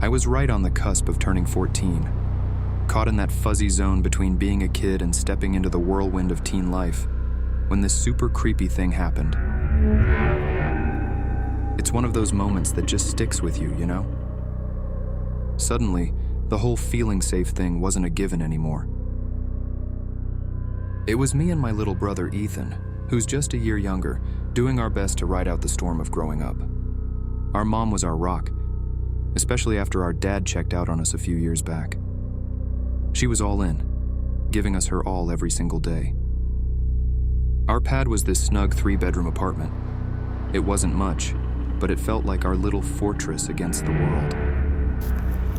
I was right on the cusp of turning 14, caught in that fuzzy zone between being a kid and stepping into the whirlwind of teen life, when this super creepy thing happened. It's one of those moments that just sticks with you, you know? Suddenly, the whole feeling safe thing wasn't a given anymore. It was me and my little brother Ethan, who's just a year younger, doing our best to ride out the storm of growing up. Our mom was our rock, especially after our dad checked out on us a few years back. She was all in, giving us her all every single day. Our pad was this snug 3-bedroom apartment. It wasn't much, but it felt like our little fortress against the world.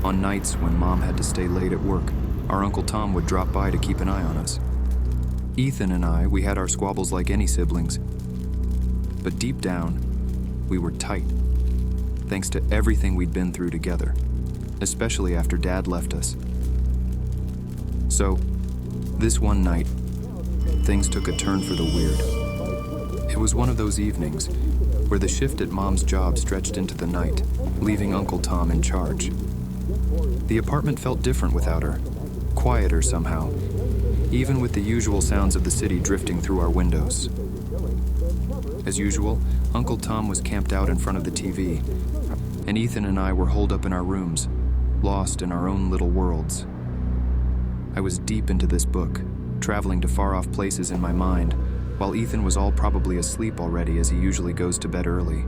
On nights when Mom had to stay late at work, our Uncle Tom would drop by to keep an eye on us. Ethan and I, we had our squabbles like any siblings. But deep down, we were tight, thanks to everything we'd been through together, especially after Dad left us. So, this one night, things took a turn for the weird. It was one of those evenings where the shift at Mom's job stretched into the night, leaving Uncle Tom in charge. The apartment felt different without her, quieter somehow, even with the usual sounds of the city drifting through our windows. As usual, Uncle Tom was camped out in front of the TV, and Ethan and I were holed up in our rooms, lost in our own little worlds. I was deep into this book, traveling to far-off places in my mind, while Ethan was all probably asleep already as he usually goes to bed early.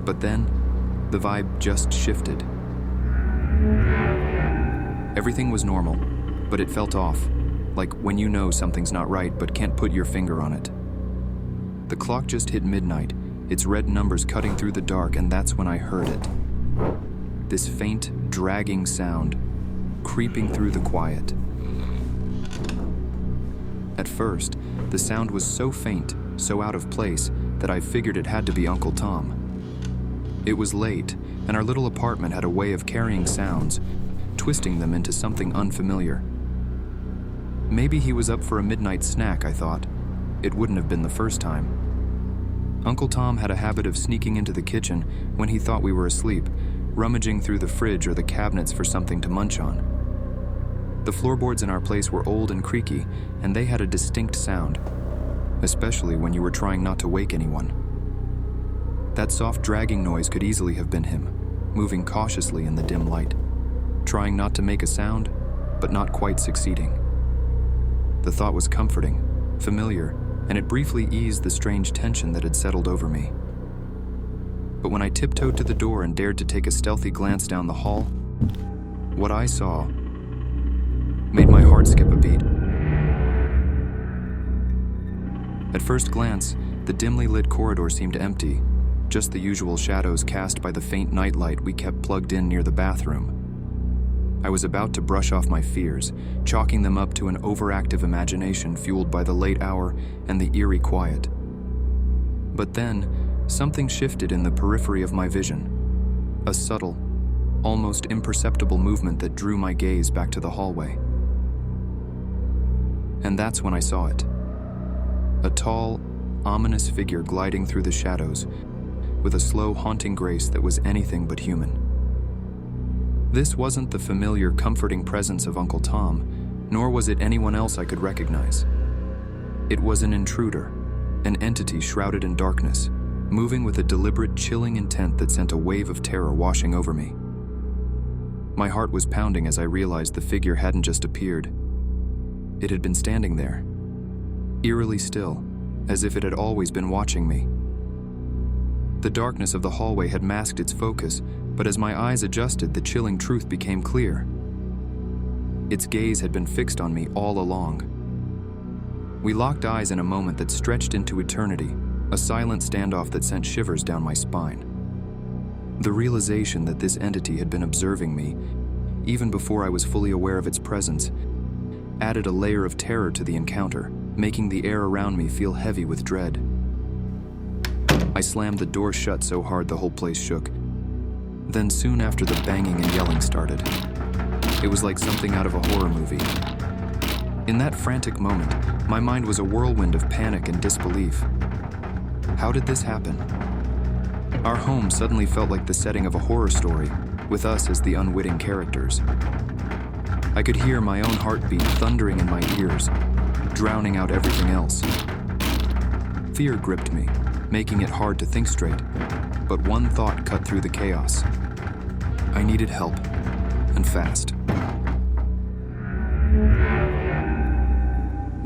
But then, the vibe just shifted. Everything was normal, but it felt off, like when you know something's not right but can't put your finger on it. The clock just hit midnight, its red numbers cutting through the dark, and that's when I heard it. This faint, dragging sound, creeping through the quiet. At first, the sound was so faint, so out of place, that I figured it had to be Uncle Tom. It was late, and our little apartment had a way of carrying sounds, twisting them into something unfamiliar. Maybe he was up for a midnight snack, I thought. It wouldn't have been the first time. Uncle Tom had a habit of sneaking into the kitchen when he thought we were asleep, rummaging through the fridge or the cabinets for something to munch on. The floorboards in our place were old and creaky, and they had a distinct sound, especially when you were trying not to wake anyone. That soft dragging noise could easily have been him, moving cautiously in the dim light, trying not to make a sound, but not quite succeeding. The thought was comforting, familiar, and it briefly eased the strange tension that had settled over me. But when I tiptoed to the door and dared to take a stealthy glance down the hall, what I saw made my heart skip a beat. At first glance, the dimly lit corridor seemed empty, just the usual shadows cast by the faint nightlight we kept plugged in near the bathroom. I was about to brush off my fears, chalking them up to an overactive imagination fueled by the late hour and the eerie quiet. But then, something shifted in the periphery of my vision. A subtle, almost imperceptible movement that drew my gaze back to the hallway. And that's when I saw it. A tall, ominous figure gliding through the shadows, with a slow, haunting grace that was anything but human. This wasn't the familiar, comforting presence of Uncle Tom, nor was it anyone else I could recognize. It was an intruder, an entity shrouded in darkness, moving with a deliberate, chilling intent that sent a wave of terror washing over me. My heart was pounding as I realized the figure hadn't just appeared. It had been standing there, eerily still, as if it had always been watching me. The darkness of the hallway had masked its focus, but as my eyes adjusted, the chilling truth became clear. Its gaze had been fixed on me all along. We locked eyes in a moment that stretched into eternity, a silent standoff that sent shivers down my spine. The realization that this entity had been observing me, even before I was fully aware of its presence, added a layer of terror to the encounter, making the air around me feel heavy with dread. I slammed the door shut so hard the whole place shook. Then soon after, the banging and yelling started. It was like something out of a horror movie. In that frantic moment, my mind was a whirlwind of panic and disbelief. How did this happen? Our home suddenly felt like the setting of a horror story, with us as the unwitting characters. I could hear my own heartbeat thundering in my ears, drowning out everything else. Fear gripped me, making it hard to think straight, but one thought cut through the chaos. I needed help, and fast.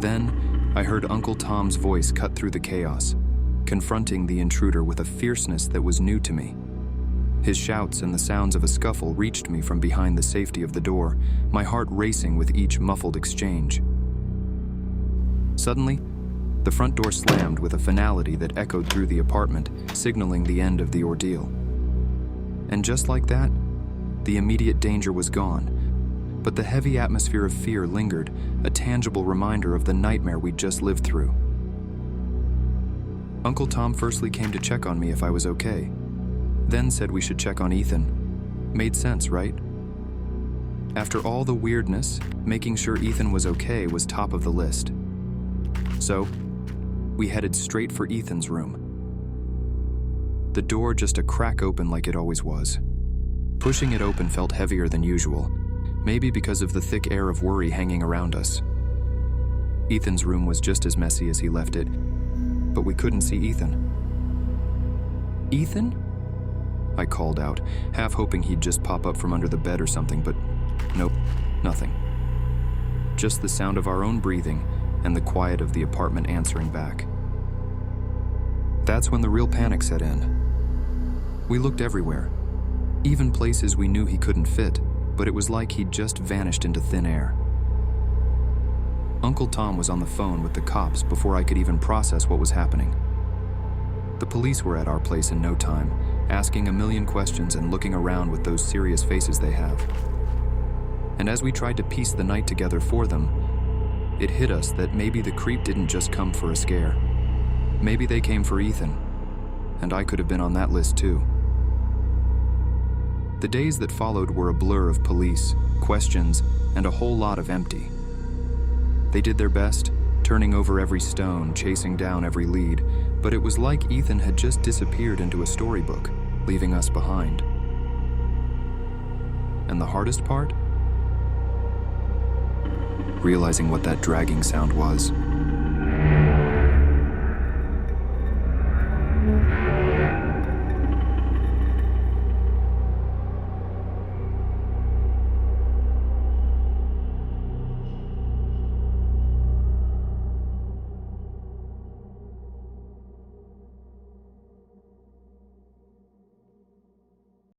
Then, I heard Uncle Tom's voice cut through the chaos, confronting the intruder with a fierceness that was new to me. His shouts and the sounds of a scuffle reached me from behind the safety of the door, my heart racing with each muffled exchange. Suddenly, the front door slammed with a finality that echoed through the apartment, signaling the end of the ordeal. And just like that, the immediate danger was gone, but the heavy atmosphere of fear lingered, a tangible reminder of the nightmare we'd just lived through. Uncle Tom firstly came to check on me if I was okay, then said we should check on Ethan. Made sense, right? After all the weirdness, making sure Ethan was okay was top of the list. So, we headed straight for Ethan's room. The door just a crack open like it always was. Pushing it open felt heavier than usual, maybe because of the thick air of worry hanging around us. Ethan's room was just as messy as he left it, but we couldn't see Ethan. Ethan? I called out, half hoping he'd just pop up from under the bed or something, but nope, nothing. Just the sound of our own breathing and the quiet of the apartment answering back. That's when the real panic set in. We looked everywhere, even places we knew he couldn't fit, but it was like he'd just vanished into thin air. Uncle Tom was on the phone with the cops before I could even process what was happening. The police were at our place in no time, asking a million questions and looking around with those serious faces they have. And as we tried to piece the night together for them, it hit us that maybe the creep didn't just come for a scare. Maybe they came for Ethan, and I could have been on that list too. The days that followed were a blur of police, questions, and a whole lot of empty. They did their best, turning over every stone, chasing down every lead, but it was like Ethan had just disappeared into a storybook, leaving us behind. And the hardest part? Realizing what that dragging sound was.